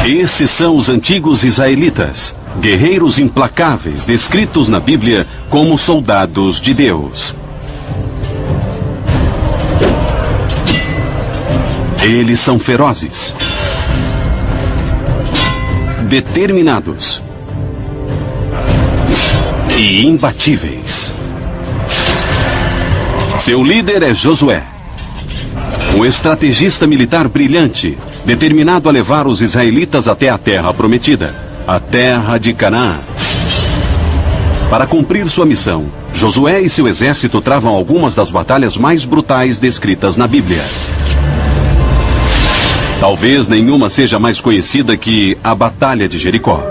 Esses são os antigos israelitas, guerreiros implacáveis descritos na Bíblia como soldados de Deus. Eles são ferozes, determinados e imbatíveis. Seu líder é Josué, um estrategista militar brilhante, determinado a levar os israelitas até a terra prometida, a terra de Canaã. Para cumprir sua missão, Josué e seu exército travam algumas das batalhas mais brutais descritas na Bíblia. Talvez nenhuma seja mais conhecida que a Batalha de Jericó.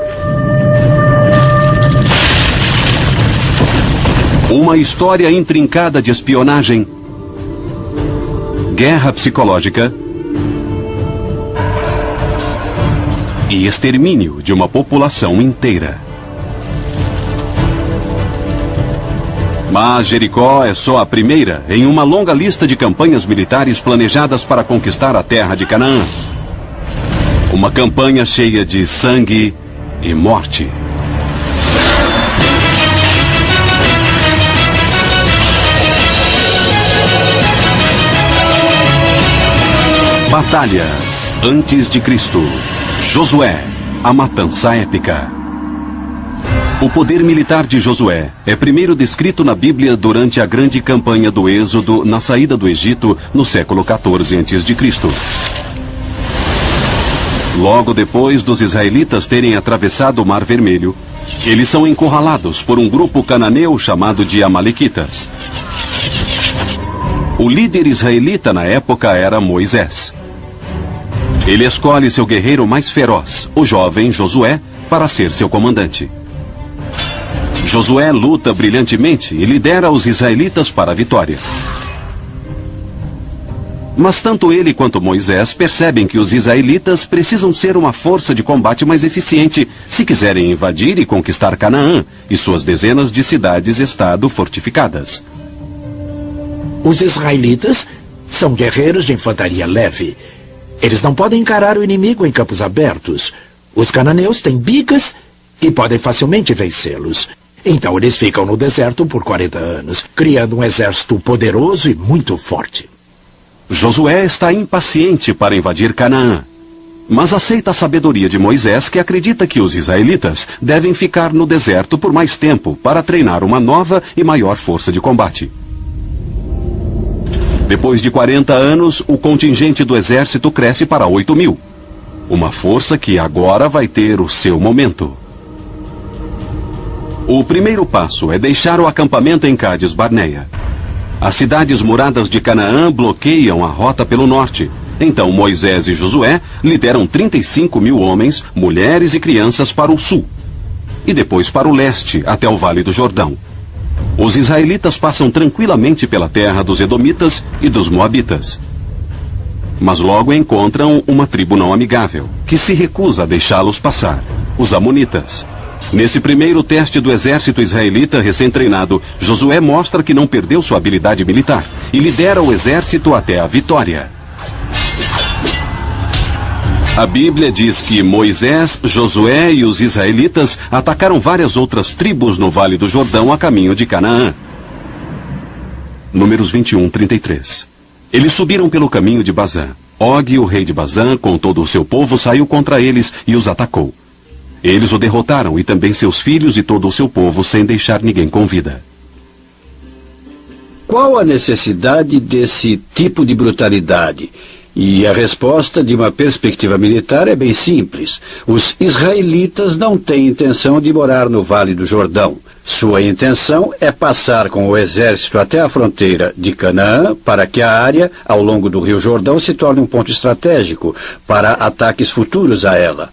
Uma história intrincada de espionagem, guerra psicológica e extermínio de uma população inteira. Mas Jericó é só a primeira em uma longa lista de campanhas militares planejadas para conquistar a terra de Canaã. Uma campanha cheia de sangue e morte. Batalhas antes de Cristo. Josué, a matança épica. O poder militar de Josué é primeiro descrito na Bíblia durante a grande campanha do Êxodo na saída do Egito no século 14 a.C. Logo depois dos israelitas terem atravessado o Mar Vermelho, eles são encurralados por um grupo cananeu chamado de Amalequitas. O líder israelita na época era Moisés. Ele escolhe seu guerreiro mais feroz, o jovem Josué, para ser seu comandante. Josué luta brilhantemente e lidera os israelitas para a vitória. Mas tanto ele quanto Moisés percebem que os israelitas precisam ser uma força de combate mais eficiente se quiserem invadir e conquistar Canaã e suas dezenas de cidades-estado fortificadas. Os israelitas são guerreiros de infantaria leve. Eles não podem encarar o inimigo em campos abertos. Os cananeus têm bicas e podem facilmente vencê-los. Então eles ficam no deserto por 40 anos, criando um exército poderoso e muito forte. Josué está impaciente para invadir Canaã, mas aceita a sabedoria de Moisés, que acredita que os israelitas devem ficar no deserto por mais tempo para treinar uma nova e maior força de combate. Depois de 40 anos, o contingente do exército cresce para 8.000. Uma força que agora vai ter o seu momento. O primeiro passo é deixar o acampamento em Cádiz Barneia. As cidades muradas de Canaã bloqueiam a rota pelo norte. Então Moisés e Josué lideram 35.000 homens, mulheres e crianças para o sul. E depois para o leste, até o Vale do Jordão. Os israelitas passam tranquilamente pela terra dos Edomitas e dos Moabitas. Mas logo encontram uma tribo não amigável, que se recusa a deixá-los passar: os Amonitas. Nesse primeiro teste do exército israelita recém-treinado, Josué mostra que não perdeu sua habilidade militar e lidera o exército até a vitória. A Bíblia diz que Moisés, Josué e os israelitas atacaram várias outras tribos no Vale do Jordão a caminho de Canaã. Números 21:33. Eles subiram pelo caminho de Bazã. Og, o rei de Bazã, com todo o seu povo, saiu contra eles e os atacou. Eles o derrotaram, e também seus filhos e todo o seu povo, sem deixar ninguém com vida. Qual a necessidade desse tipo de brutalidade? E a resposta, de uma perspectiva militar, é bem simples. Os israelitas não têm intenção de morar no Vale do Jordão. Sua intenção é passar com o exército até a fronteira de Canaã, para que a área, ao longo do Rio Jordão, se torne um ponto estratégico para ataques futuros a ela.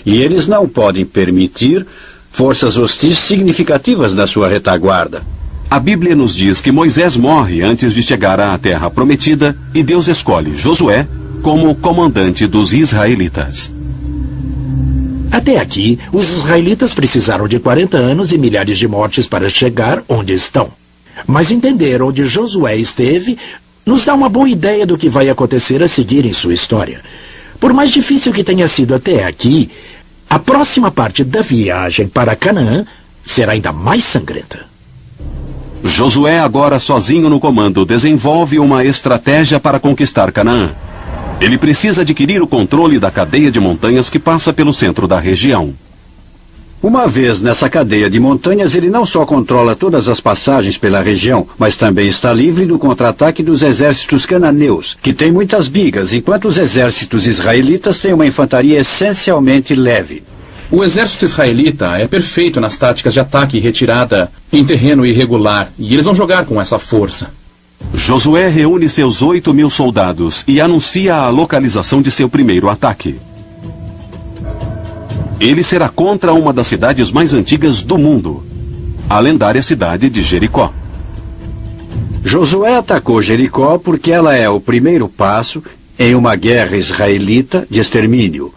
E eles não podem permitir forças hostis significativas na sua retaguarda. A Bíblia nos diz que Moisés morre antes de chegar à terra prometida e Deus escolhe Josué como comandante dos israelitas. Até aqui, os israelitas precisaram de 40 anos e milhares de mortes para chegar onde estão. Mas entender onde Josué esteve nos dá uma boa ideia do que vai acontecer a seguir em sua história. Por mais difícil que tenha sido até aqui, a próxima parte da viagem para Canaã será ainda mais sangrenta. Josué, agora sozinho no comando, desenvolve uma estratégia para conquistar Canaã. Ele precisa adquirir o controle da cadeia de montanhas que passa pelo centro da região. Uma vez nessa cadeia de montanhas, ele não só controla todas as passagens pela região, mas também está livre do contra-ataque dos exércitos cananeus, que têm muitas bigas, enquanto os exércitos israelitas têm uma infantaria essencialmente leve. O exército israelita é perfeito nas táticas de ataque e retirada em terreno irregular, e eles vão jogar com essa força. Josué reúne seus 8.000 soldados e anuncia a localização de seu primeiro ataque. Ele será contra uma das cidades mais antigas do mundo, a lendária cidade de Jericó. Josué atacou Jericó porque ela é o primeiro passo em uma guerra israelita de extermínio.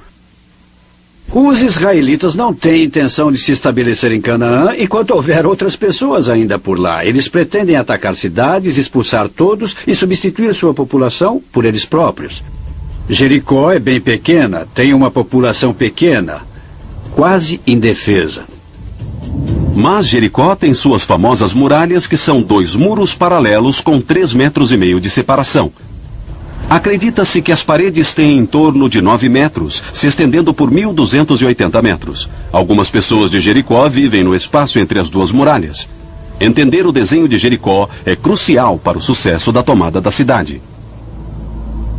Os israelitas não têm intenção de se estabelecer em Canaã enquanto houver outras pessoas ainda por lá. Eles pretendem atacar cidades, expulsar todos e substituir sua população por eles próprios. Jericó é bem pequena, tem uma população pequena, quase indefesa. Mas Jericó tem suas famosas muralhas, que são 2 muros paralelos com 3,5 metros de separação. Acredita-se que as paredes têm em torno de 9 metros, se estendendo por 1.280 metros. Algumas pessoas de Jericó vivem no espaço entre as 2 muralhas. Entender o desenho de Jericó é crucial para o sucesso da tomada da cidade.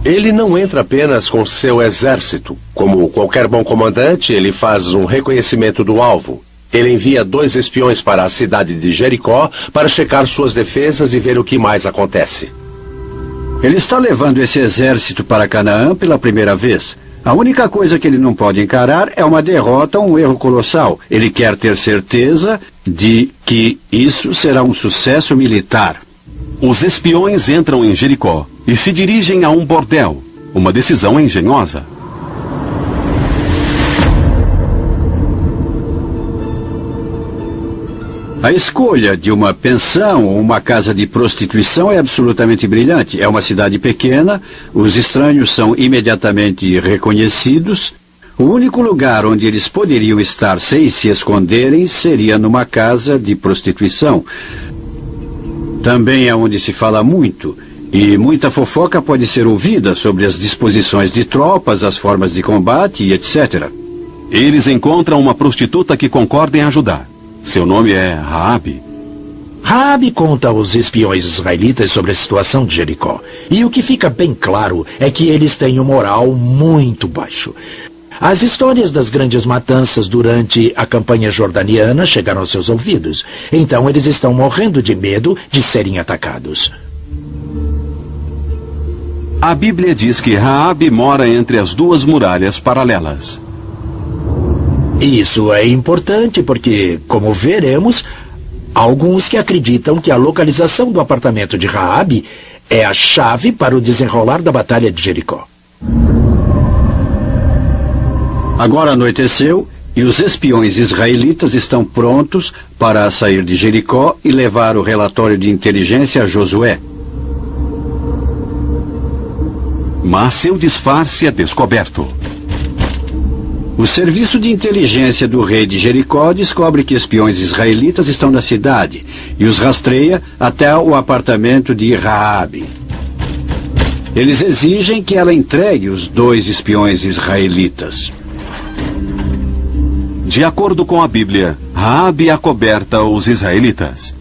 Ele não entra apenas com seu exército. Como qualquer bom comandante, ele faz um reconhecimento do alvo. Ele envia 2 espiões para a cidade de Jericó para checar suas defesas e ver o que mais acontece. Ele está levando esse exército para Canaã pela primeira vez. A única coisa que ele não pode encarar é uma derrota ou um erro colossal. Ele quer ter certeza de que isso será um sucesso militar. Os espiões entram em Jericó e se dirigem a um bordel, uma decisão engenhosa. A escolha de uma pensão ou uma casa de prostituição é absolutamente brilhante. É uma cidade pequena, os estranhos são imediatamente reconhecidos. O único lugar onde eles poderiam estar sem se esconderem seria numa casa de prostituição. Também é onde se fala muito, e muita fofoca pode ser ouvida sobre as disposições de tropas, as formas de combate e etc. Eles encontram uma prostituta que concorda em ajudar. Seu nome é Raabe. Raabe conta aos espiões israelitas sobre a situação de Jericó. E o que fica bem claro é que eles têm um moral muito baixo. As histórias das grandes matanças durante a campanha jordaniana chegaram aos seus ouvidos. Então eles estão morrendo de medo de serem atacados. A Bíblia diz que Raabe mora entre as 2 muralhas paralelas. Isso é importante porque, como veremos, há alguns que acreditam que a localização do apartamento de Raabe é a chave para o desenrolar da Batalha de Jericó. Agora anoiteceu e os espiões israelitas estão prontos para sair de Jericó e levar o relatório de inteligência a Josué. Mas seu disfarce é descoberto. O serviço de inteligência do rei de Jericó descobre que espiões israelitas estão na cidade e os rastreia até o apartamento de Raabe. Eles exigem que ela entregue os 2 espiões israelitas. De acordo com a Bíblia, Raabe acoberta os israelitas.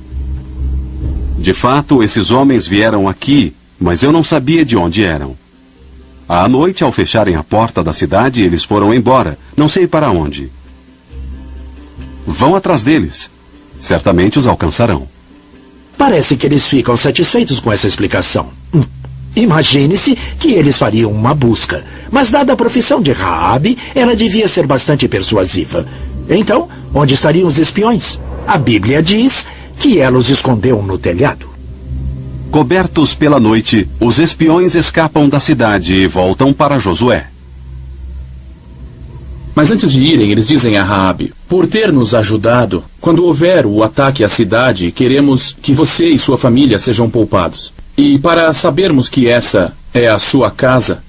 De fato, esses homens vieram aqui, mas eu não sabia de onde eram. À noite, ao fecharem a porta da cidade, eles foram embora, não sei para onde. Vão atrás deles. Certamente os alcançarão. Parece que eles ficam satisfeitos com essa explicação. Imagine-se que eles fariam uma busca, mas dada a profissão de Raabe, ela devia ser bastante persuasiva. Então, onde estariam os espiões? A Bíblia diz que ela os escondeu no telhado. Cobertos pela noite, os espiões escapam da cidade e voltam para Josué. Mas antes de irem, eles dizem a Raabe: por ter nos ajudado, quando houver o ataque à cidade, queremos que você e sua família sejam poupados. E para sabermos que essa é a sua casa,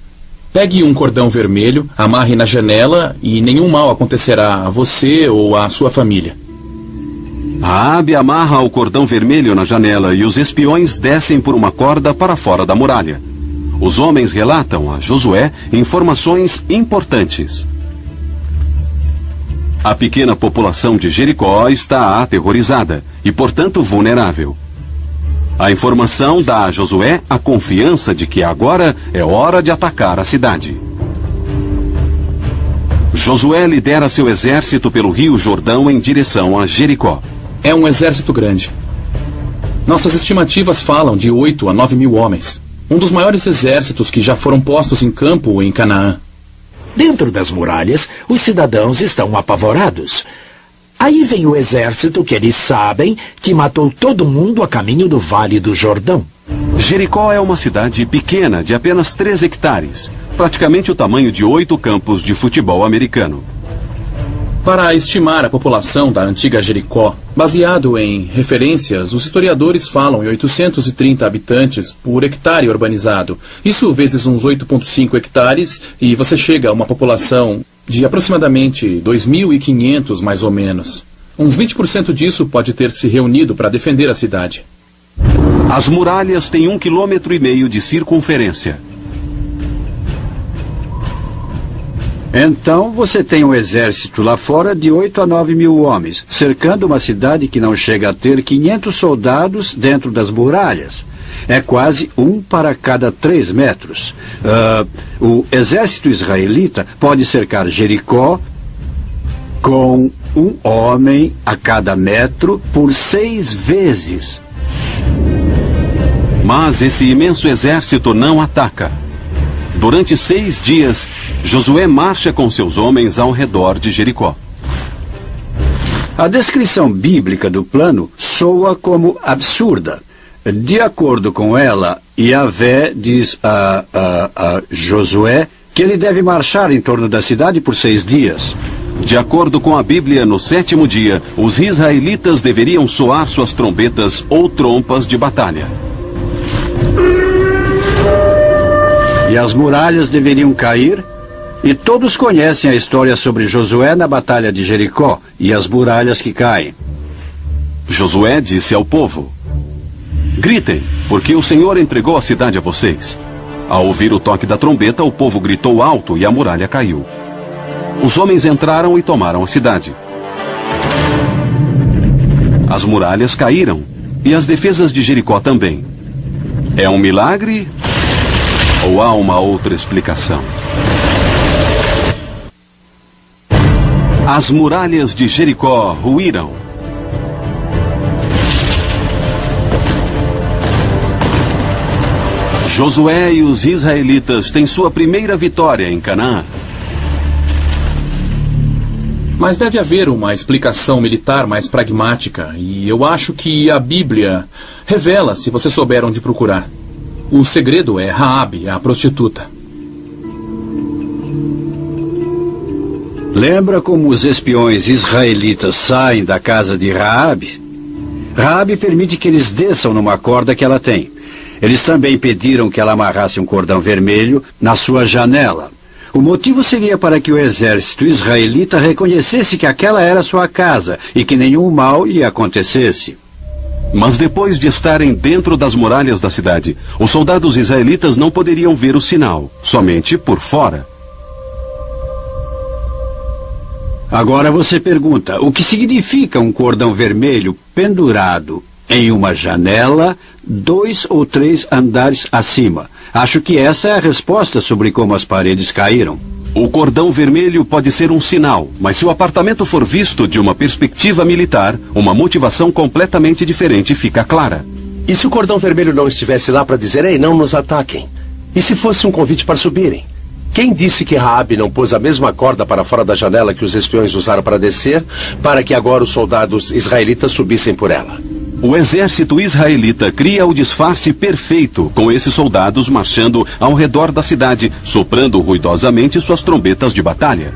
Pegue um cordão vermelho, amarre na janela e nenhum mal acontecerá a você ou à sua família. Raabe amarra o cordão vermelho na janela e os espiões descem por uma corda para fora da muralha. Os homens relatam a Josué informações importantes. A pequena população de Jericó está aterrorizada e, portanto, vulnerável. A informação dá a Josué a confiança de que agora é hora de atacar a cidade. Josué lidera seu exército pelo rio Jordão em direção a Jericó. É um exército grande. Nossas estimativas falam de 8 a 9 mil homens. Um dos maiores exércitos que já foram postos em campo em Canaã. Dentro das muralhas, os cidadãos estão apavorados. Aí vem o exército que eles sabem que matou todo mundo a caminho do Vale do Jordão. Jericó é uma cidade pequena de apenas 3 hectares, praticamente o tamanho de 8 campos de futebol americano. Para estimar a população da antiga Jericó, baseado em referências, os historiadores falam em 830 habitantes por hectare urbanizado. Isso vezes uns 8,5 hectares e você chega a uma população de aproximadamente 2.500 mais ou menos. Uns 20% disso pode ter se reunido para defender a cidade. As muralhas têm 1,5 km de circunferência. Então você tem um exército lá fora de 8 a 9 mil homens, cercando uma cidade que não chega a ter 500 soldados dentro das muralhas. É quase 1 para cada 3 metros. O exército israelita pode cercar Jericó com 1 homem a cada metro por 6 vezes. Mas esse imenso exército não ataca. Durante 6 dias, Josué marcha com seus homens ao redor de Jericó. A descrição bíblica do plano soa como absurda. De acordo com ela, Yahvé diz a Josué que ele deve marchar em torno da cidade por 6 dias. De acordo com a Bíblia, no 7º dia, os israelitas deveriam soar suas trombetas ou trompas de batalha. E as muralhas deveriam cair. E todos conhecem a história sobre Josué na batalha de Jericó e as muralhas que caem. Josué disse ao povo: gritem, porque o Senhor entregou a cidade a vocês. Ao ouvir o toque da trombeta, o povo gritou alto e a muralha caiu. Os homens entraram e tomaram a cidade. As muralhas caíram e as defesas de Jericó também. É um milagre ou há uma outra explicação? As muralhas de Jericó ruíram. Josué e os israelitas têm sua primeira vitória em Canaã. Mas deve haver uma explicação militar mais pragmática, e eu acho que a Bíblia revela se você souber onde procurar. O segredo é Raabe, a prostituta. Lembra como os espiões israelitas saem da casa de Raabe? Raabe permite que eles desçam numa corda que ela tem. Eles também pediram que ela amarrasse um cordão vermelho na sua janela. O motivo seria para que o exército israelita reconhecesse que aquela era sua casa e que nenhum mal lhe acontecesse. Mas depois de estarem dentro das muralhas da cidade, os soldados israelitas não poderiam ver o sinal, somente por fora. Agora você pergunta, o que significa um cordão vermelho pendurado em uma janela 2 ou 3 andares acima? Acho que essa é a resposta sobre como as paredes caíram. O cordão vermelho pode ser um sinal, mas se o apartamento for visto de uma perspectiva militar, uma motivação completamente diferente fica clara. E se o cordão vermelho não estivesse lá para dizer, ei, não nos ataquem? E se fosse um convite para subirem? Quem disse que Raabe não pôs a mesma corda para fora da janela que os espiões usaram para descer, para que agora os soldados israelitas subissem por ela? O exército israelita cria o disfarce perfeito, com esses soldados marchando ao redor da cidade, soprando ruidosamente suas trombetas de batalha.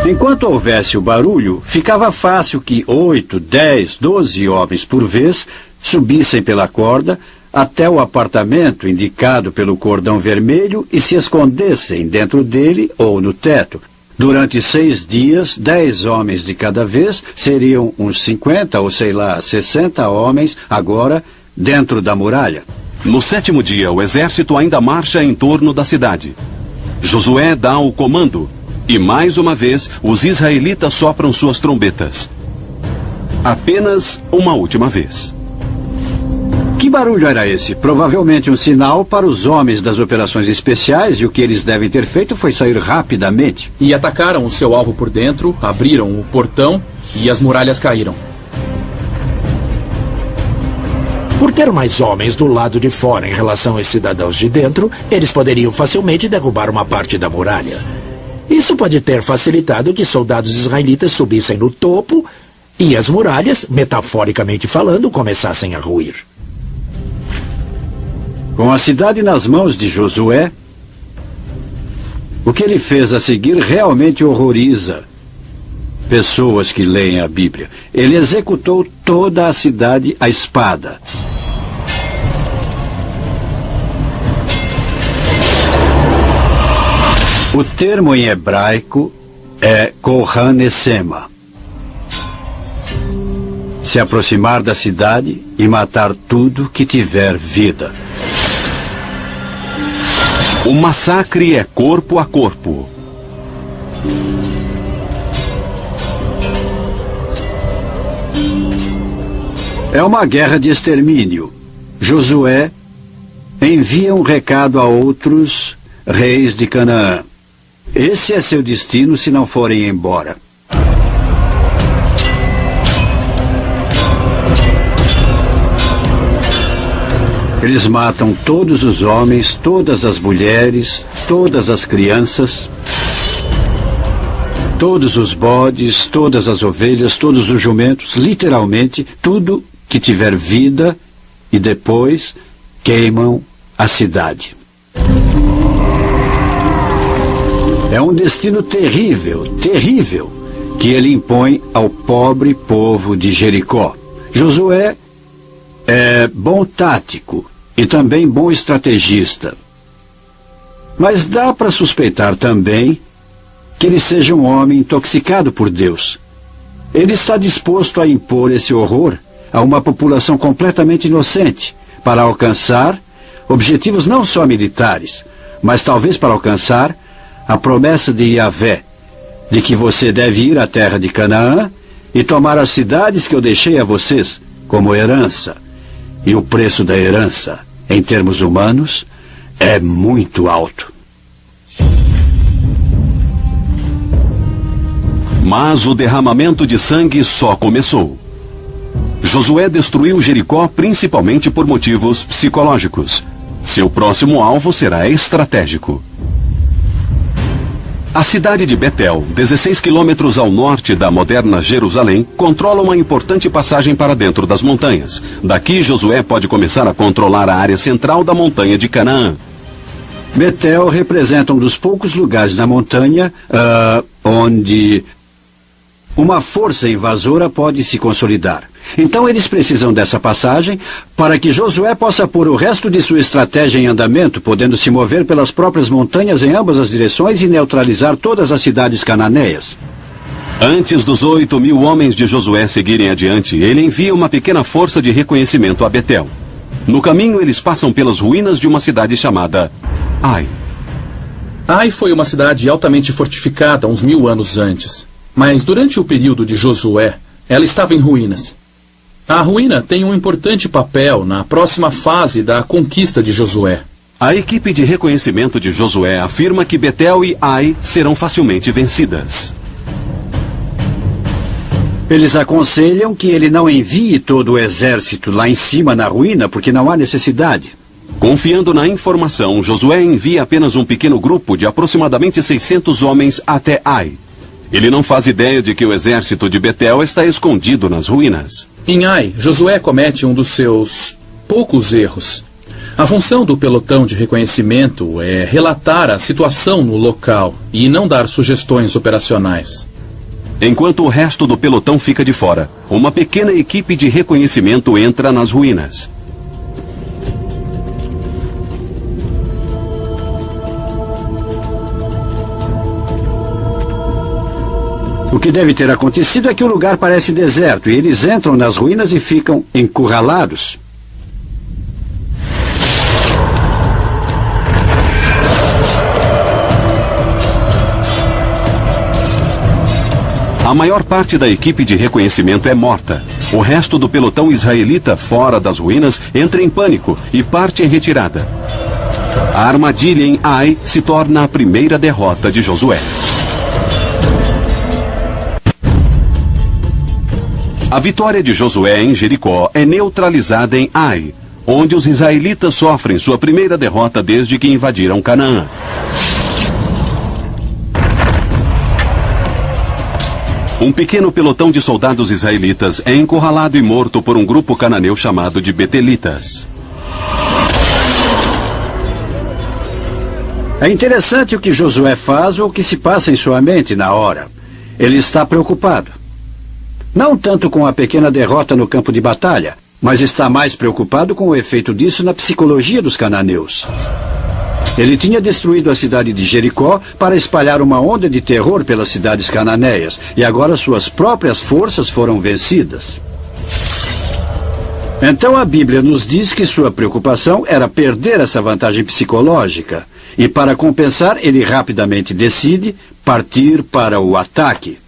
Enquanto houvesse o barulho, ficava fácil que 8, 10, 12 homens por vez subissem pela corda, até o apartamento indicado pelo cordão vermelho e se escondessem dentro dele ou no teto. Durante 6 dias, 10 homens de cada vez, seriam uns 50 ou 60 homens agora dentro da muralha. No 7º dia, o exército ainda marcha em torno da cidade. Josué dá o comando e, mais uma vez, os israelitas sopram suas trombetas. Apenas uma última vez. Que barulho era esse? Provavelmente um sinal para os homens das operações especiais, e o que eles devem ter feito foi sair rapidamente. E atacaram o seu alvo por dentro, abriram o portão e as muralhas caíram. Por ter mais homens do lado de fora em relação aos cidadãos de dentro, eles poderiam facilmente derrubar uma parte da muralha. Isso pode ter facilitado que soldados israelitas subissem no topo e as muralhas, metaforicamente falando, começassem a ruir. Com a cidade nas mãos de Josué, o que ele fez a seguir realmente horroriza pessoas que leem a Bíblia. Ele executou toda a cidade à espada. O termo em hebraico é Kohanesema. Se aproximar da cidade e matar tudo que tiver vida. O massacre é corpo a corpo. É uma guerra de extermínio. Josué envia um recado a outros reis de Canaã. Esse é seu destino se não forem embora. Eles matam todos os homens, todas as mulheres, todas as crianças, todos os bodes, todas as ovelhas, todos os jumentos, literalmente tudo que tiver vida, e depois queimam a cidade. É um destino terrível, terrível, que ele impõe ao pobre povo de Jericó. Josué é bom tático e também bom estrategista. Mas dá para suspeitar também que ele seja um homem intoxicado por Deus. Ele está disposto a impor esse horror a uma população completamente inocente para alcançar objetivos não só militares, mas talvez para alcançar a promessa de Yahvé, de que você deve ir à terra de Canaã e tomar as cidades que eu deixei a vocês como herança. E o preço da herança, em termos humanos, é muito alto. Mas o derramamento de sangue só começou. Josué destruiu Jericó principalmente por motivos psicológicos. Seu próximo alvo será estratégico. A cidade de Betel, 16 quilômetros ao norte da moderna Jerusalém, controla uma importante passagem para dentro das montanhas. Daqui, Josué pode começar a controlar a área central da montanha de Canaã. Betel representa um dos poucos lugares na montanha onde uma força invasora pode se consolidar. Então eles precisam dessa passagem para que Josué possa pôr o resto de sua estratégia em andamento, podendo se mover pelas próprias montanhas em ambas as direções e neutralizar todas as cidades cananeias. Antes dos 8.000 homens de Josué seguirem adiante, ele envia uma pequena força de reconhecimento a Betel. No caminho, eles passam pelas ruínas de uma cidade chamada Ai. Ai foi uma cidade altamente fortificada uns 1000 anos antes. Mas durante o período de Josué, ela estava em ruínas. A ruína tem um importante papel na próxima fase da conquista de Josué. A equipe de reconhecimento de Josué afirma que Betel e Ai serão facilmente vencidas. Eles aconselham que ele não envie todo o exército lá em cima na ruína, porque não há necessidade. Confiando na informação, Josué envia apenas um pequeno grupo de aproximadamente 600 homens até Ai. Ele não faz ideia de que o exército de Betel está escondido nas ruínas. Em Ai, Josué comete um dos seus poucos erros. A função do pelotão de reconhecimento é relatar a situação no local e não dar sugestões operacionais. Enquanto o resto do pelotão fica de fora, uma pequena equipe de reconhecimento entra nas ruínas. O que deve ter acontecido é que o lugar parece deserto e eles entram nas ruínas e ficam encurralados. A maior parte da equipe de reconhecimento é morta. O resto do pelotão israelita fora das ruínas entra em pânico e parte em retirada. A armadilha em Ai se torna a primeira derrota de Josué. A vitória de Josué em Jericó é neutralizada em Ai, onde os israelitas sofrem sua primeira derrota desde que invadiram Canaã. Um pequeno pelotão de soldados israelitas é encurralado e morto por um grupo cananeu chamado de Betelitas. É interessante o que Josué faz ou o que se passa em sua mente na hora. Ele está preocupado. Não tanto com a pequena derrota no campo de batalha, mas está mais preocupado com o efeito disso na psicologia dos cananeus. Ele tinha destruído a cidade de Jericó para espalhar uma onda de terror pelas cidades cananeias, e agora suas próprias forças foram vencidas. Então a Bíblia nos diz que sua preocupação era perder essa vantagem psicológica, e para compensar, ele rapidamente decide partir para o ataque.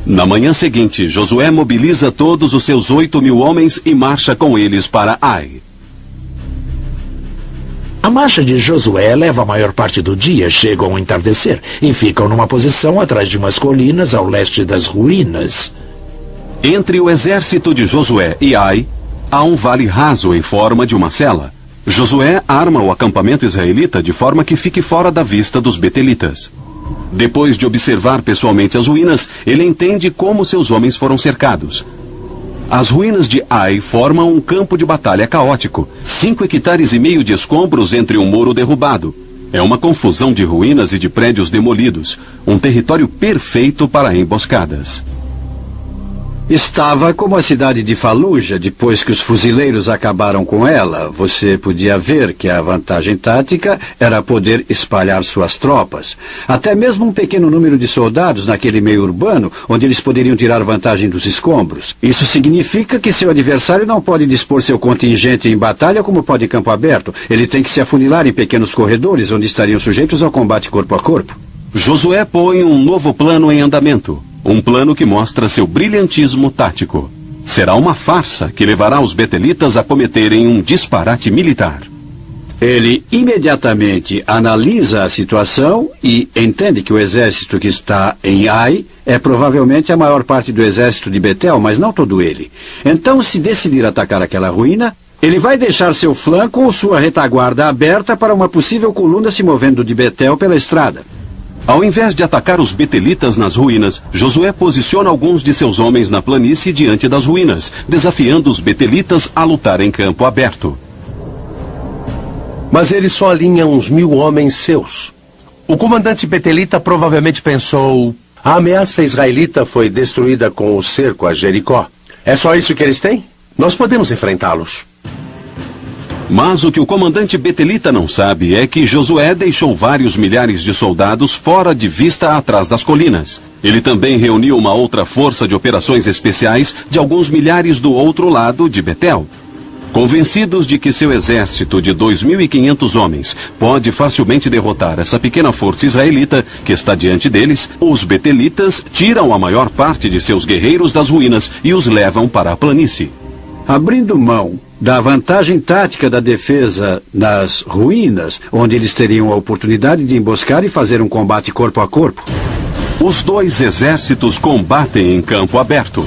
Na manhã seguinte, Josué mobiliza todos os seus 8.000 homens e marcha com eles para Ai. A marcha de Josué leva a maior parte do dia, chegam ao entardecer e ficam numa posição atrás de umas colinas ao leste das ruínas. Entre o exército de Josué e Ai, há um vale raso em forma de uma cela. Josué arma o acampamento israelita de forma que fique fora da vista dos betelitas. Depois de observar pessoalmente as ruínas, ele entende como seus homens foram cercados. As ruínas de Ai formam um campo de batalha caótico. 5,5 hectares de escombros entre um muro derrubado. É uma confusão de ruínas e de prédios demolidos. Um território perfeito para emboscadas. Estava como a cidade de Faluja, depois que os fuzileiros acabaram com ela. Você podia ver que a vantagem tática era poder espalhar suas tropas. Até mesmo um pequeno número de soldados naquele meio urbano, onde eles poderiam tirar vantagem dos escombros. Isso significa que seu adversário não pode dispor seu contingente em batalha como pode em campo aberto. Ele tem que se afunilar em pequenos corredores, onde estariam sujeitos ao combate corpo a corpo. Josué põe um novo plano em andamento. Um plano que mostra seu brilhantismo tático. Será uma farsa que levará os betelitas a cometerem um disparate militar. Ele imediatamente analisa a situação e entende que o exército que está em Ai é provavelmente a maior parte do exército de Betel, mas não todo ele. Então, se decidir atacar aquela ruína, ele vai deixar seu flanco ou sua retaguarda aberta para uma possível coluna se movendo de Betel pela estrada. Ao invés de atacar os betelitas nas ruínas, Josué posiciona alguns de seus homens na planície diante das ruínas, desafiando os betelitas a lutar em campo aberto. Mas ele só alinha uns 1.000 homens seus. O comandante betelita provavelmente pensou: a ameaça israelita foi destruída com o cerco a Jericó. É só isso que eles têm? Nós podemos enfrentá-los. Mas o que o comandante betelita não sabe é que Josué deixou vários milhares de soldados fora de vista atrás das colinas. Ele também reuniu uma outra força de operações especiais de alguns milhares do outro lado de Betel. Convencidos de que seu exército de 2.500 homens pode facilmente derrotar essa pequena força israelita que está diante deles, os betelitas tiram a maior parte de seus guerreiros das ruínas e os levam para a planície. Abrindo mão da vantagem tática da defesa nas ruínas, onde eles teriam a oportunidade de emboscar e fazer um combate corpo a corpo. Os dois exércitos combatem em campo aberto.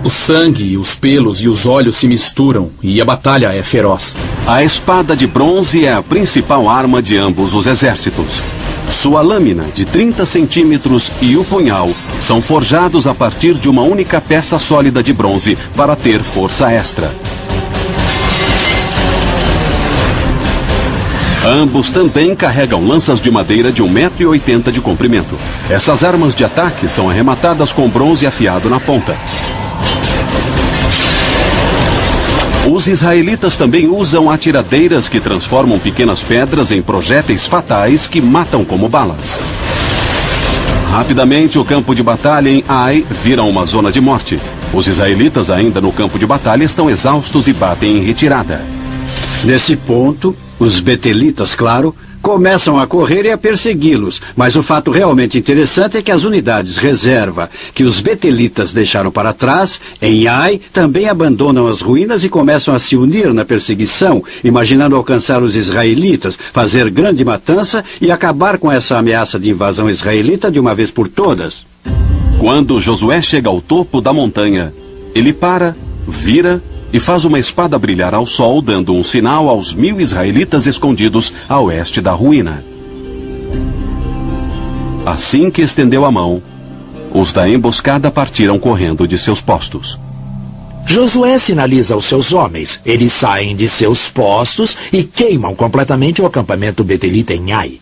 O sangue, os pelos e os olhos se misturam e a batalha é feroz. A espada de bronze é a principal arma de ambos os exércitos. Sua lâmina, de 30 centímetros, e o punhal são forjados a partir de uma única peça sólida de bronze para ter força extra. Ambos também carregam lanças de madeira de 1,80 m de comprimento. Essas armas de ataque são arrematadas com bronze afiado na ponta. Os israelitas também usam atiradeiras que transformam pequenas pedras em projéteis fatais que matam como balas. Rapidamente, o campo de batalha em Ai vira uma zona de morte. Os israelitas ainda no campo de batalha estão exaustos e batem em retirada. Nesse ponto, os betelitas, claro, começam a correr e a persegui-los, mas o fato realmente interessante é que as unidades reserva que os betelitas deixaram para trás, em Ai, também abandonam as ruínas e começam a se unir na perseguição, imaginando alcançar os israelitas, fazer grande matança e acabar com essa ameaça de invasão israelita de uma vez por todas. Quando Josué chega ao topo da montanha, ele para, vira e faz uma espada brilhar ao sol, dando um sinal aos 1000 israelitas escondidos a oeste da ruína. Assim que estendeu a mão, os da emboscada partiram correndo de seus postos. Josué sinaliza aos seus homens. Eles saem de seus postos e queimam completamente o acampamento betelita em Ai.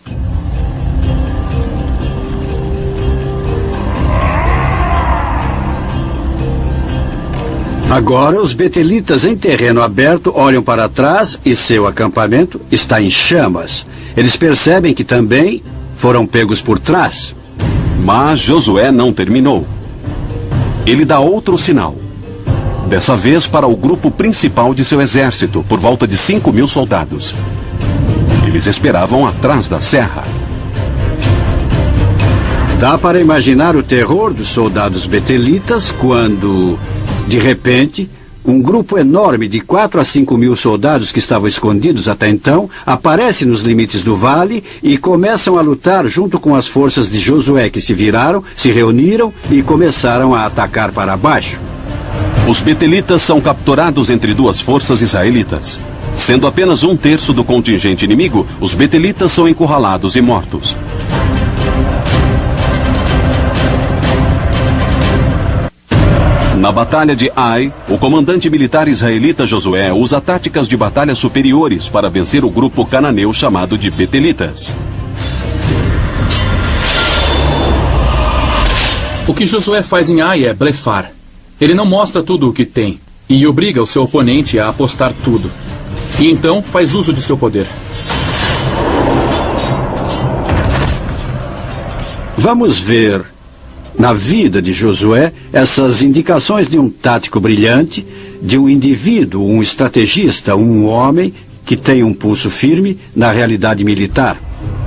Agora, os betelitas em terreno aberto olham para trás e seu acampamento está em chamas. Eles percebem que também foram pegos por trás. Mas Josué não terminou. Ele dá outro sinal. Dessa vez para o grupo principal de seu exército, por volta de 5.000 soldados. Eles esperavam atrás da serra. Dá para imaginar o terror dos soldados betelitas quando, de repente, um grupo enorme de 4 a 5.000 soldados que estavam escondidos até então aparece nos limites do vale e começam a lutar junto com as forças de Josué, que se viraram, se reuniram e começaram a atacar para baixo. Os betelitas são capturados entre duas forças israelitas. Sendo apenas 1/3 do contingente inimigo, os betelitas são encurralados e mortos. Na batalha de Ai, o comandante militar israelita Josué usa táticas de batalha superiores para vencer o grupo cananeu chamado de betelitas. O que Josué faz em Ai é blefar. Ele não mostra tudo o que tem e obriga o seu oponente a apostar tudo. E então faz uso de seu poder. Vamos ver na vida de Josué essas indicações de um tático brilhante, de um indivíduo, um estrategista, um homem que tem um pulso firme na realidade militar.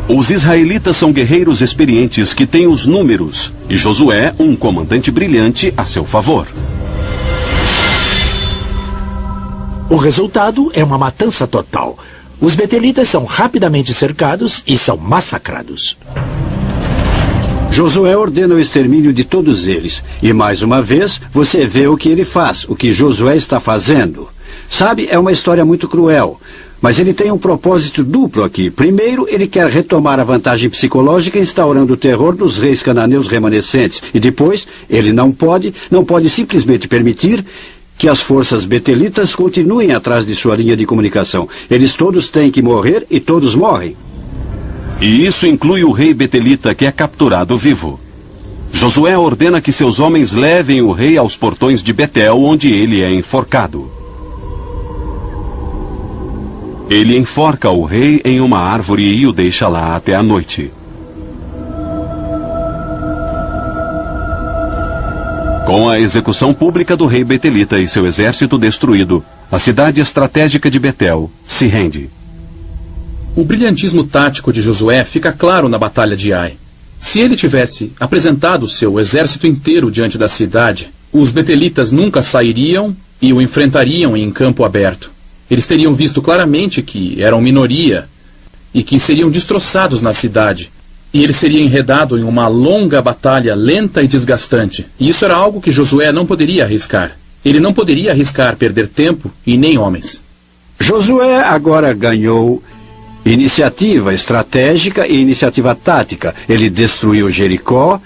Os israelitas são guerreiros experientes que têm os números, e Josué, um comandante brilhante, a seu favor. O resultado é uma matança total. Os betelitas são rapidamente cercados e são massacrados. Josué ordena o extermínio de todos eles. E mais uma vez, você vê o que ele faz, o que Josué está fazendo. Sabe, é uma história muito cruel. Mas ele tem um propósito duplo aqui. Primeiro, ele quer retomar a vantagem psicológica instaurando o terror dos reis cananeus remanescentes. E depois, ele não pode simplesmente permitir que as forças betelitas continuem atrás de sua linha de comunicação. Eles todos têm que morrer e todos morrem. E isso inclui o rei betelita, que é capturado vivo. Josué ordena que seus homens levem o rei aos portões de Betel, onde ele é enforcado. Ele enforca o rei em uma árvore e o deixa lá até a noite. Com a execução pública do rei betelita e seu exército destruído, a cidade estratégica de Betel se rende. O brilhantismo tático de Josué fica claro na batalha de Ai. Se ele tivesse apresentado seu exército inteiro diante da cidade, os betelitas nunca sairiam e o enfrentariam em campo aberto. Eles teriam visto claramente que eram minoria e que seriam destroçados na cidade. E ele seria enredado em uma longa batalha lenta e desgastante. E isso era algo que Josué não poderia arriscar. Ele não poderia arriscar perder tempo e nem homens. Josué agora ganhou iniciativa estratégica e iniciativa tática. Ele destruiu Jericó,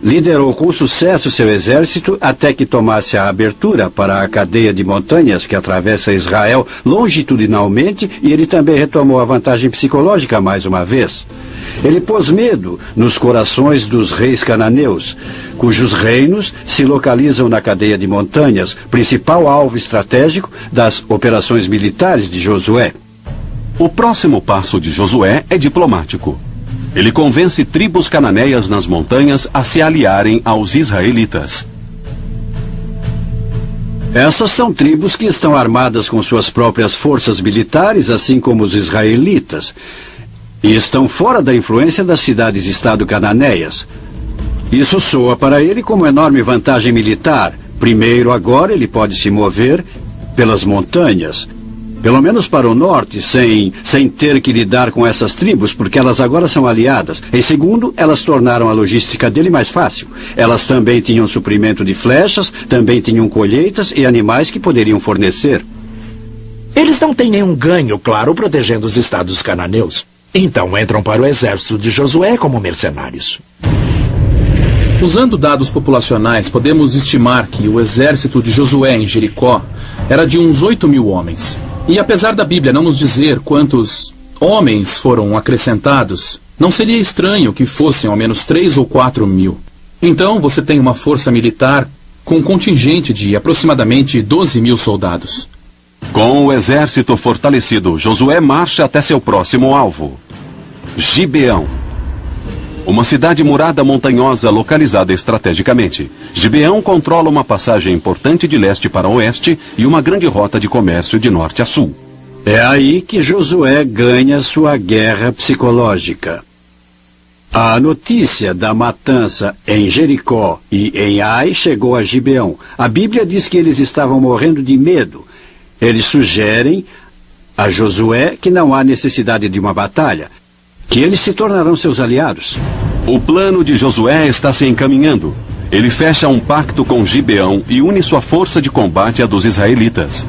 liderou com sucesso seu exército até que tomasse a abertura para a cadeia de montanhas que atravessa Israel longitudinalmente, e ele também retomou a vantagem psicológica mais uma vez. Ele pôs medo nos corações dos reis cananeus, cujos reinos se localizam na cadeia de montanhas, principal alvo estratégico das operações militares de Josué. O próximo passo de Josué é diplomático. Ele convence tribos cananeias nas montanhas a se aliarem aos israelitas. Essas são tribos que estão armadas com suas próprias forças militares, assim como os israelitas, e estão fora da influência das cidades-estado cananeias. Isso soa para ele como enorme vantagem militar. Primeiro, agora ele pode se mover pelas montanhas, pelo menos para o norte, sem ter que lidar com essas tribos, porque elas agora são aliadas. Em segundo, elas tornaram a logística dele mais fácil. Elas também tinham suprimento de flechas, também tinham colheitas e animais que poderiam fornecer. Eles não têm nenhum ganho, claro, protegendo os estados cananeus. Então entram para o exército de Josué como mercenários. Usando dados populacionais, podemos estimar que o exército de Josué em Jericó era de uns 8.000 homens. E apesar da Bíblia não nos dizer quantos homens foram acrescentados, não seria estranho que fossem ao menos 3 ou 4 mil. Então você tem uma força militar com um contingente de aproximadamente 12.000 soldados. Com o exército fortalecido, Josué marcha até seu próximo alvo, Gibeão. Uma cidade murada montanhosa localizada estrategicamente. Gibeão controla uma passagem importante de leste para oeste e uma grande rota de comércio de norte a sul. É aí que Josué ganha sua guerra psicológica. A notícia da matança em Jericó e em Ai chegou a Gibeão. A Bíblia diz que eles estavam morrendo de medo. Eles sugerem a Josué que não há necessidade de uma batalha, que eles se tornarão seus aliados. O plano de Josué está se encaminhando. Ele fecha um pacto com Gibeão e une sua força de combate à dos israelitas.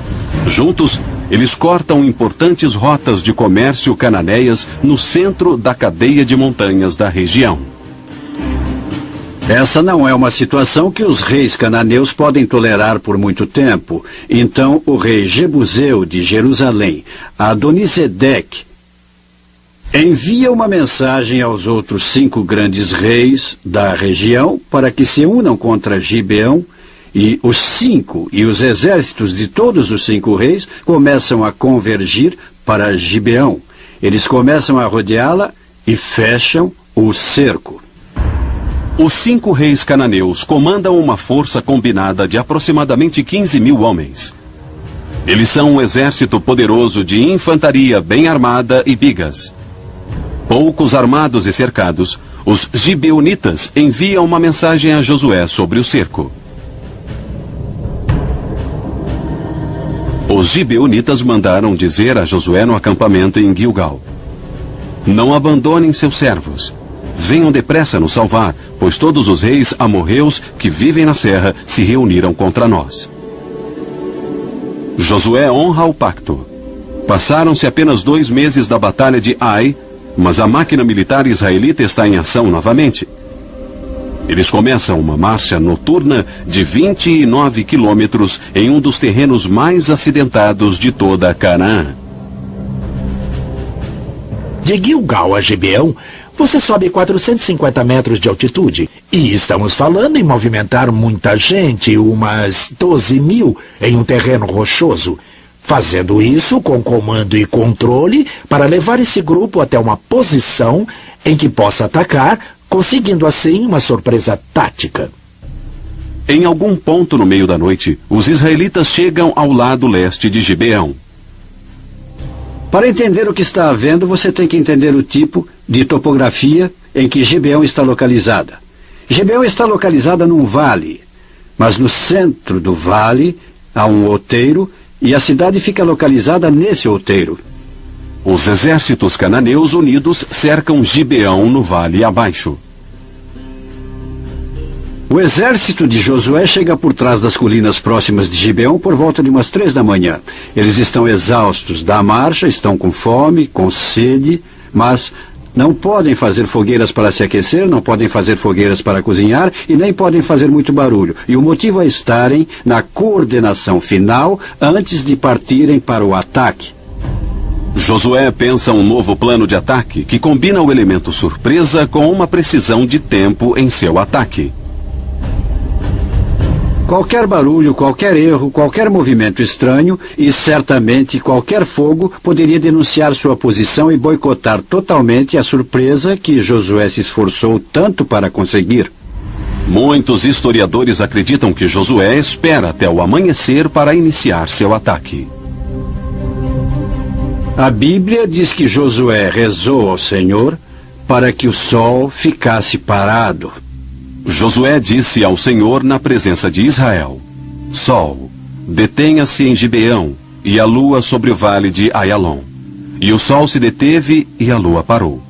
Juntos, eles cortam importantes rotas de comércio cananeias no centro da cadeia de montanhas da região. Essa não é uma situação que os reis cananeus podem tolerar por muito tempo. Então o rei Jebuseu de Jerusalém, Adonisedeque, envia uma mensagem aos outros 5 grandes reis da região para que se unam contra Gibeão, e os 5 e os exércitos de todos os 5 reis começam a convergir para Gibeão. Eles começam a rodeá-la e fecham o cerco. Os 5 reis cananeus comandam uma força combinada de aproximadamente 15.000 homens. Eles são um exército poderoso de infantaria bem armada e bigas. Poucos armados e cercados, os gibeonitas enviam uma mensagem a Josué sobre o cerco. Os gibeonitas mandaram dizer a Josué no acampamento em Gilgal: não abandonem seus servos. Venham depressa nos salvar, pois todos os reis amorreus que vivem na serra se reuniram contra nós. Josué honra o pacto. Passaram-se apenas 2 meses da batalha de Ai, mas a máquina militar israelita está em ação novamente. Eles começam uma marcha noturna de 29 quilômetros em um dos terrenos mais acidentados de toda a Canaã. De Gilgal a Gibeão, você sobe 450 metros de altitude. E estamos falando em movimentar muita gente, umas 12.000, em um terreno rochoso. Fazendo isso com comando e controle para levar esse grupo até uma posição em que possa atacar, conseguindo assim uma surpresa tática. Em algum ponto no meio da noite, os israelitas chegam ao lado leste de Gibeão. Para entender o que está havendo, você tem que entender o tipo de topografia em que Gibeão está localizada. Gibeão está localizada num vale, mas no centro do vale há um outeiro e a cidade fica localizada nesse outeiro. Os exércitos cananeus unidos cercam Gibeão no vale abaixo. O exército de Josué chega por trás das colinas próximas de Gibeão por volta de umas 3 da manhã. Eles estão exaustos da marcha, estão com fome, com sede, mas não podem fazer fogueiras para se aquecer, não podem fazer fogueiras para cozinhar e nem podem fazer muito barulho. E o motivo é estarem na coordenação final antes de partirem para o ataque. Josué pensa um novo plano de ataque que combina o elemento surpresa com uma precisão de tempo em seu ataque. Qualquer barulho, qualquer erro, qualquer movimento estranho e certamente qualquer fogo poderia denunciar sua posição e boicotar totalmente a surpresa que Josué se esforçou tanto para conseguir. Muitos historiadores acreditam que Josué espera até o amanhecer para iniciar seu ataque. A Bíblia diz que Josué rezou ao Senhor para que o sol ficasse parado. Josué disse ao Senhor na presença de Israel: Sol, detenha-se em Gibeão, e a lua sobre o vale de Aialon. E o sol se deteve e a lua parou.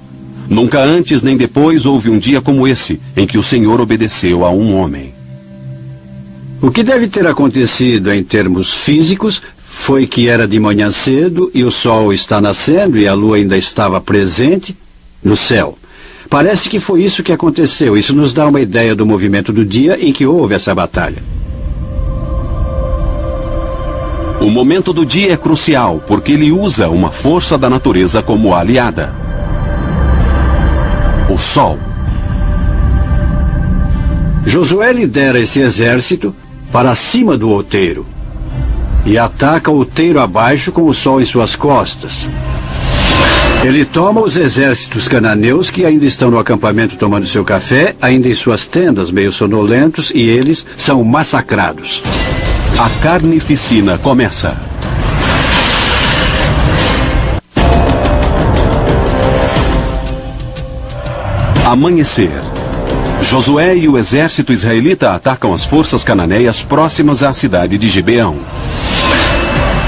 Nunca antes nem depois houve um dia como esse, em que o Senhor obedeceu a um homem. O que deve ter acontecido em termos físicos foi que era de manhã cedo e o sol está nascendo e a lua ainda estava presente no céu. Parece que foi isso que aconteceu. Isso nos dá uma ideia do movimento do dia em que houve essa batalha. O momento do dia é crucial, porque ele usa uma força da natureza como aliada: o sol. Josué lidera esse exército para cima do outeiro e ataca o outeiro abaixo com o sol em suas costas. Ele toma os exércitos cananeus que ainda estão no acampamento tomando seu café, ainda em suas tendas, meio sonolentos, e eles são massacrados. A carnificina começa. Amanhecer. Josué e o exército israelita atacam as forças cananeias próximas à cidade de Gibeão.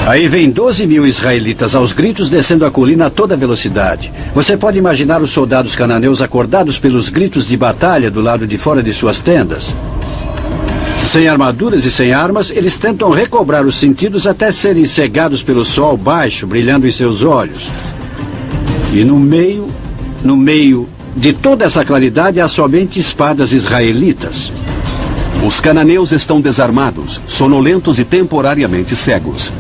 Aí vem 12.000 israelitas aos gritos descendo a colina a toda velocidade. Você pode imaginar os soldados cananeus acordados pelos gritos de batalha do lado de fora de suas tendas. Sem armaduras e sem armas, eles tentam recobrar os sentidos até serem cegados pelo sol baixo, brilhando em seus olhos. E no meio de toda essa claridade, há somente espadas israelitas. Os cananeus estão desarmados, sonolentos e temporariamente cegos.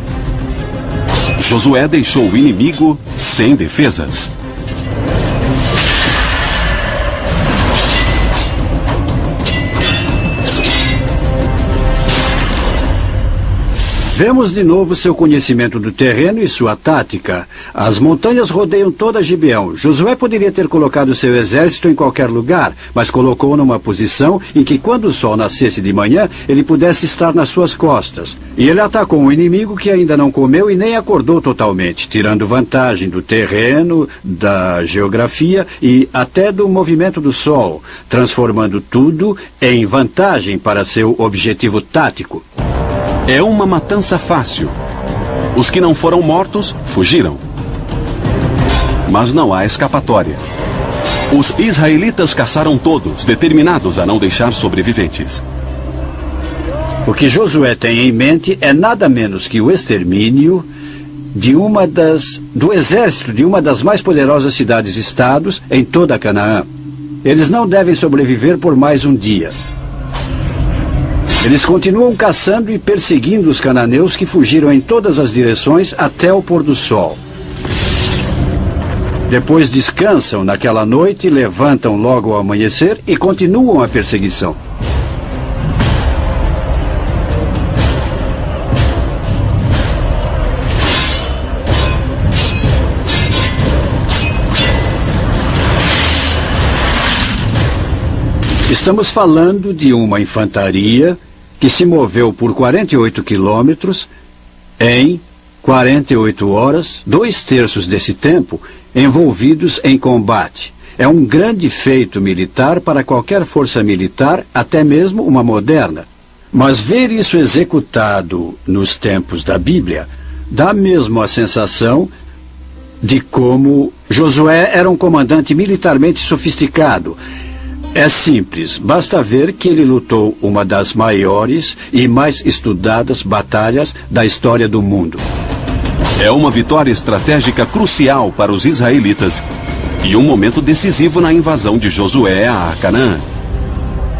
Josué deixou o inimigo sem defesas. Vemos de novo seu conhecimento do terreno e sua tática. As montanhas rodeiam toda Gibeão. Josué poderia ter colocado seu exército em qualquer lugar, mas colocou numa posição em que, quando o sol nascesse de manhã, ele pudesse estar nas suas costas. E ele atacou um inimigo que ainda não comeu e nem acordou totalmente, tirando vantagem do terreno, da geografia e até do movimento do sol, transformando tudo em vantagem para seu objetivo tático. É uma matança fácil. Os que não foram mortos fugiram. Mas não há escapatória. Os israelitas caçaram todos, determinados a não deixar sobreviventes. O que Josué tem em mente é nada menos que o extermínio do exército de uma das mais poderosas cidades-estados em toda Canaã. Eles não devem sobreviver por mais um dia. Eles continuam caçando e perseguindo os cananeus que fugiram em todas as direções até o pôr do sol. Depois descansam naquela noite, levantam logo ao amanhecer e continuam a perseguição. Estamos falando de uma infantaria que se moveu por 48 quilômetros em 48 horas, 2/3 desse tempo, envolvidos em combate. É um grande feito militar para qualquer força militar, até mesmo uma moderna. Mas ver isso executado nos tempos da Bíblia dá mesmo a sensação de como Josué era um comandante militarmente sofisticado. É simples, basta ver que ele lutou uma das maiores e mais estudadas batalhas da história do mundo. É uma vitória estratégica crucial para os israelitas e um momento decisivo na invasão de Josué a Canaã.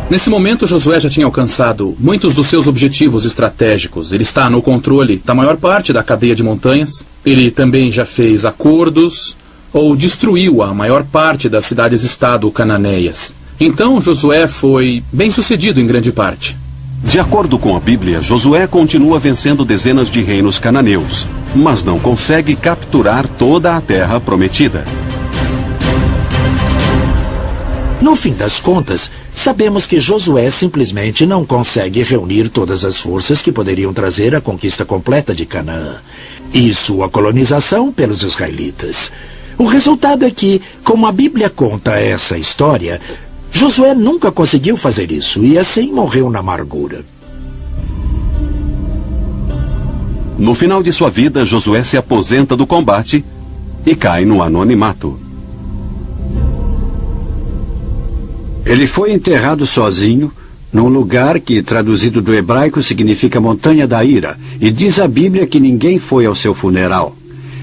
Nesse momento, Josué já tinha alcançado muitos dos seus objetivos estratégicos. Ele está no controle da maior parte da cadeia de montanhas. Ele também já fez acordos ou destruiu a maior parte das cidades-estado cananeias. Então, Josué foi bem-sucedido em grande parte. De acordo com a Bíblia, Josué continua vencendo dezenas de reinos cananeus, mas não consegue capturar toda a terra prometida. No fim das contas, sabemos que Josué simplesmente não consegue reunir todas as forças que poderiam trazer a conquista completa de Canaã e sua colonização pelos israelitas. O resultado é que, como a Bíblia conta essa história, Josué nunca conseguiu fazer isso e assim morreu na amargura. No final de sua vida, Josué se aposenta do combate e cai no anonimato. Ele foi enterrado sozinho num lugar que, traduzido do hebraico, significa Montanha da Ira, e diz a Bíblia que ninguém foi ao seu funeral.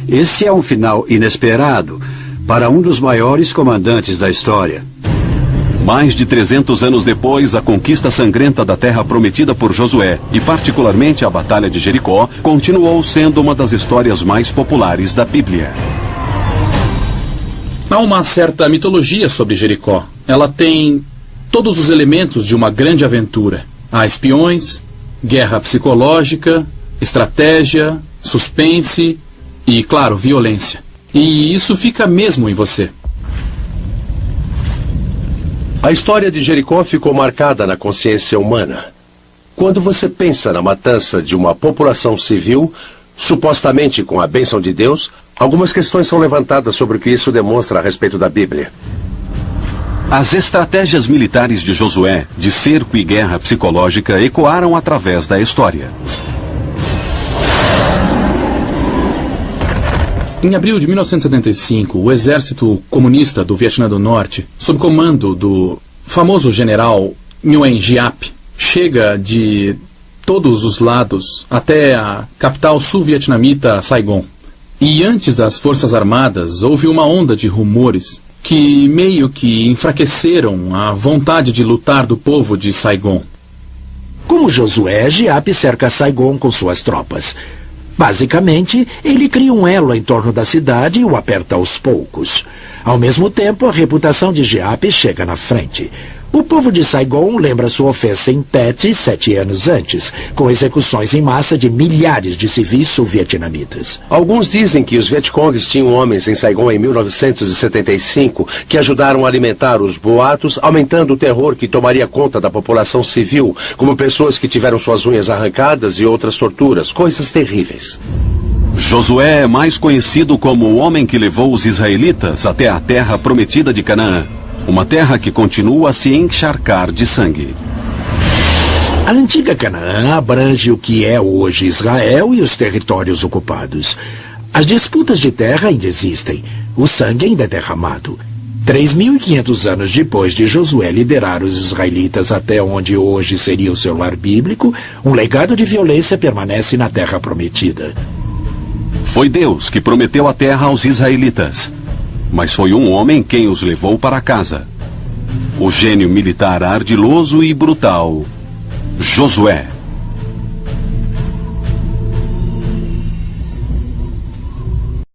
Esse é um final inesperado para um dos maiores comandantes da história. Mais de 300 anos depois, a conquista sangrenta da terra prometida por Josué, e particularmente a Batalha de Jericó, continuou sendo uma das histórias mais populares da Bíblia. Há uma certa mitologia sobre Jericó. Ela tem todos os elementos de uma grande aventura. Há espiões, guerra psicológica, estratégia, suspense e, claro, violência. E isso fica mesmo em você. A história de Jericó ficou marcada na consciência humana. Quando você pensa na matança de uma população civil, supostamente com a bênção de Deus, algumas questões são levantadas sobre o que isso demonstra a respeito da Bíblia. As estratégias militares de Josué, de cerco e guerra psicológica, ecoaram através da história. Em abril de 1975, o exército comunista do Vietnã do Norte, sob comando do famoso general Nguyen Giap, chega de todos os lados até a capital sul-vietnamita, Saigon. E antes das Forças Armadas, houve uma onda de rumores que meio que enfraqueceram a vontade de lutar do povo de Saigon. Como Josué, Giap cerca Saigon com suas tropas. Basicamente, ele cria um elo em torno da cidade e o aperta aos poucos. Ao mesmo tempo, a reputação de Giap chega na frente. O povo de Saigon lembra sua ofensa em Tet 7 anos antes, com execuções em massa de milhares de civis sul-vietnamitas. Alguns dizem que os Vietcongs tinham homens em Saigon em 1975 que ajudaram a alimentar os boatos, aumentando o terror que tomaria conta da população civil, como pessoas que tiveram suas unhas arrancadas e outras torturas, coisas terríveis. Josué é mais conhecido como o homem que levou os israelitas até a terra prometida de Canaã. Uma terra que continua a se encharcar de sangue. A antiga Canaã abrange o que é hoje Israel e os territórios ocupados. As disputas de terra ainda existem. O sangue ainda é derramado. 3.500 anos depois de Josué liderar os israelitas até onde hoje seria o seu lar bíblico, um legado de violência permanece na terra prometida. Foi Deus que prometeu a terra aos israelitas. Mas foi um homem quem os levou para casa. O gênio militar ardiloso e brutal, Josué.